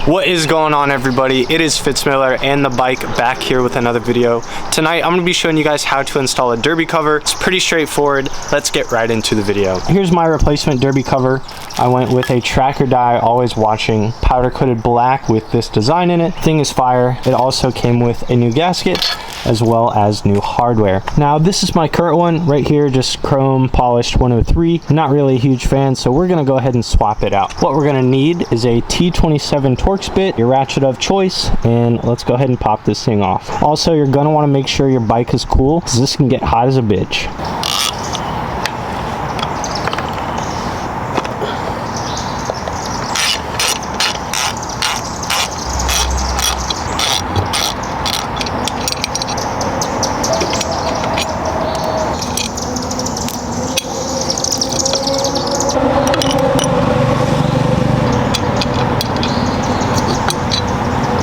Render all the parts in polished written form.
What is going on, everybody? It is Fitz and the bike back here with another video. Tonight I'm going to be showing you guys how to install a derby cover. It's pretty straightforward. Let's get right into the video. Here's my replacement derby cover. I went with a Track or Die Always Watching powder coated black with this design in it. Thing is fire. It also came with a new gasket as well as new hardware. Now this is my current one right here, just chrome polished 103. Not really a huge fan, so we're going to go ahead and swap it out. What we're going to need is a T27 Torx bit, your ratchet of choice, and let's go ahead and pop this thing off. Also, you're going to want to make sure your bike is cool because this can get hot as a bitch.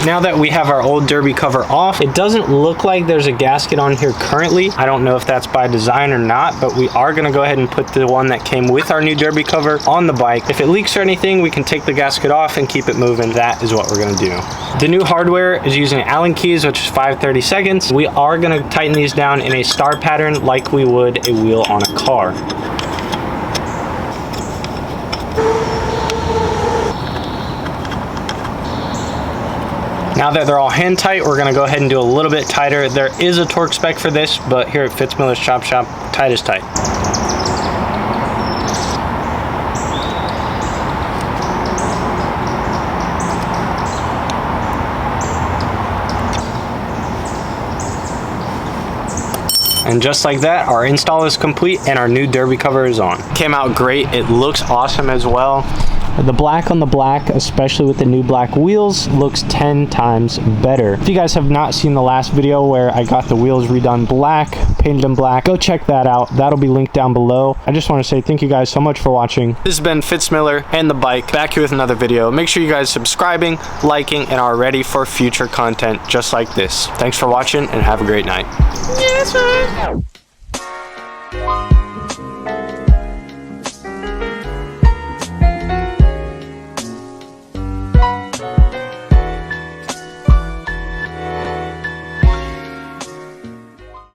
Now that we have our old derby cover off, it doesn't look like there's a gasket on here currently. I don't know if that's by design or not, but we are going to go ahead and put the one that came with our new derby cover on the bike. If it leaks or anything, we can take the gasket off and keep it moving. That is what we're going to do. The new hardware is using Allen keys, which is 5/32. We are going to tighten these down in a star pattern like we would a wheel on a car. Now that they're all hand tight, we're gonna go ahead and do a little bit tighter. There is a torque spec for this, but here at Fitzmiller's Chop Shop, tight is tight. And just like that, our install is complete and our new derby cover is on. Came out great. It looks awesome as well. The black on the black, especially with the new black wheels, looks 10 times better. If you guys have not seen the last video where I got the wheels redone black, painted them black, go check that out. That'll be linked down below. I just want to say thank you guys so much for watching. This has been Fitz and the bike, back here with another video. Make sure you guys subscribing, liking, and are ready for future content just like this. Thanks for watching and have a great night. Yes, sir.